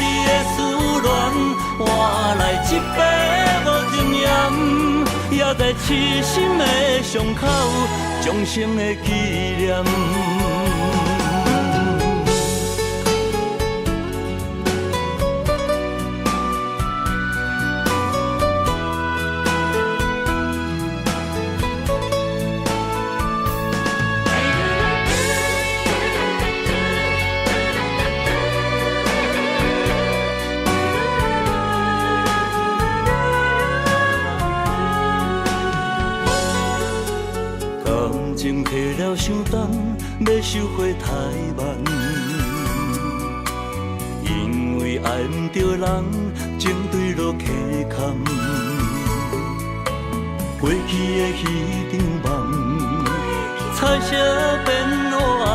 你的思恋，换来一杯无情盐，也在痴心的伤口，终生的纪念。情褪了伤重，要收回太慢。因为爱不着人，情对落溪坎。过去的彼场梦，彩色变黑暗，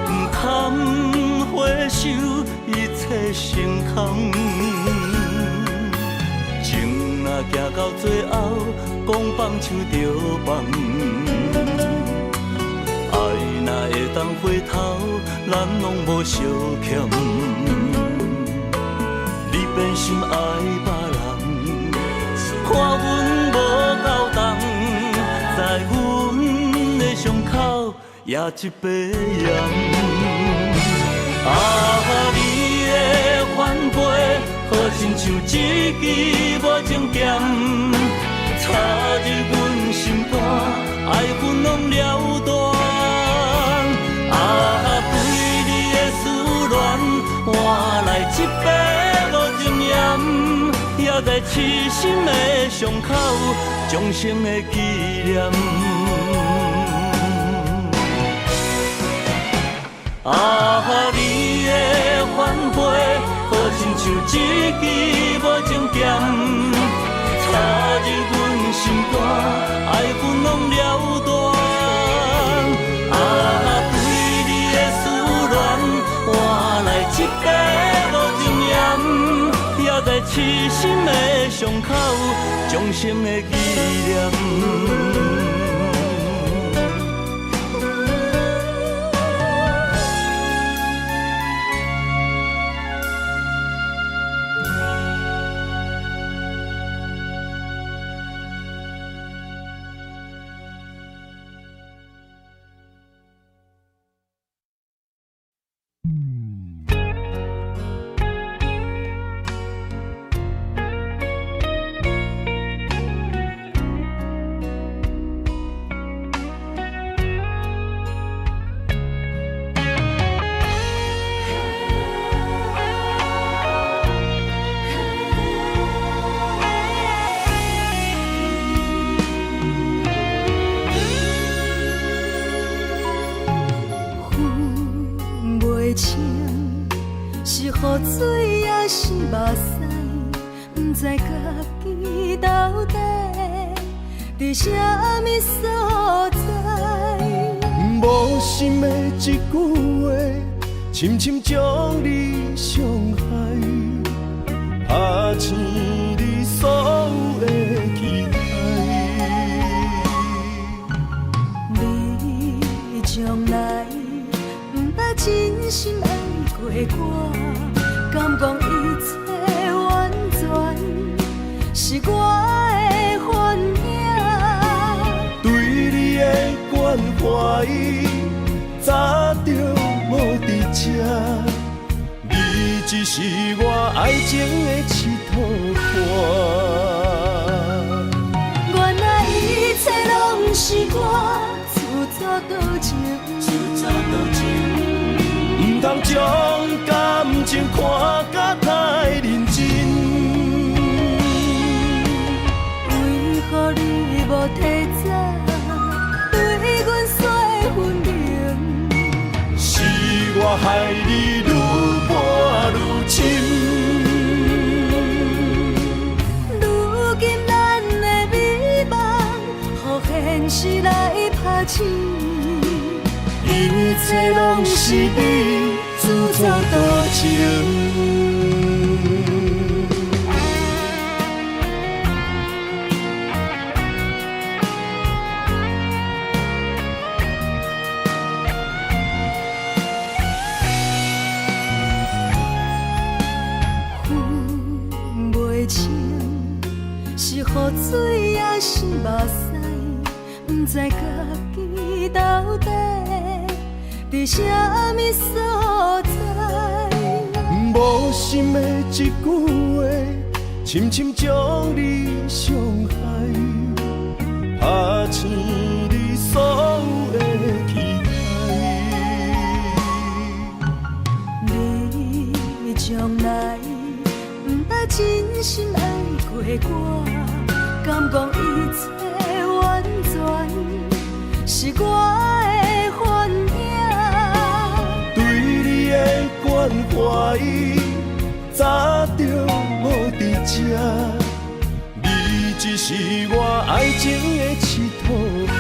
不堪回首，一切成空。情若行到最后，讲放手就放。若会当回头，咱拢无相欠。你变心爱别人，看阮无够重，在阮的伤口也一百样。你的反背，好亲像一支无情剑，插入阮心肝，爱阮拢了断。对你的思恋，换来一杯无情盐，也在痴心的伤口，终生的纪念。你的反背，好亲像一支无情剑，插入阮心肝，爱阮拢了断。换来一杯无情盐，也在痴心的伤口，终生的纪念。雨水也是目屎，不知家己到底伫什么所在。无心的一句话，深深将你伤害，拍醒你所有的期待。你将来不捌真心爱过我，敢讲一切完全是我的幻影？对你的关怀，早就无伫这。你一只是我爱情的佚佗伴。原来一切拢是我自作多情，不通将感情看甲太认真。为何你无提早对阮说分明？是我害你愈磨愈深。如今咱的美梦，予现实来拍醒。一切拢是你自作多情。分袂清是雨水还是目屎，不知家己到底伫什么所在。无心的一句话，深深将你伤害，拍醒你所有的期待。你将来不捌真心爱过我，敢讲一切完全是我的幻影？对你的关怀，早就无伫这。你只是我爱情的佚佗伴。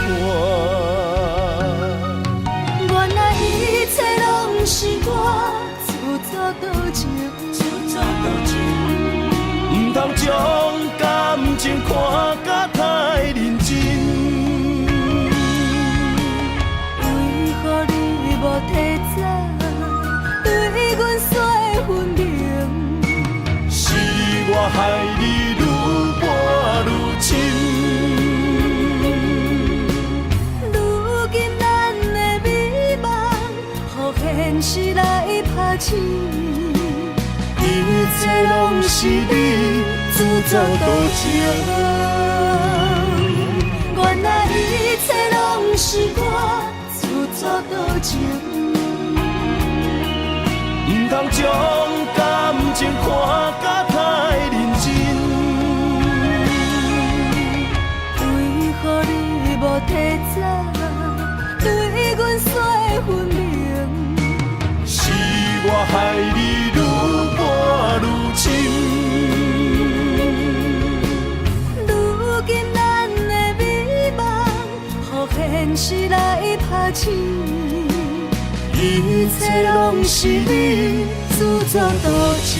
原来一切拢是我自作多情，不通将感情看甲太认真。为何你无提早对阮说分明？是我害你愈磨愈深。如今咱的美梦，予现实来拍醒。一切拢是你自作多情。原来一切拢是我自作多情。不通将感情看甲太认真。为何你无提早对阮说分明？是我害你愈磨愈深。如今咱的美梦，予现实来拍醒。一切拢是你自作多情。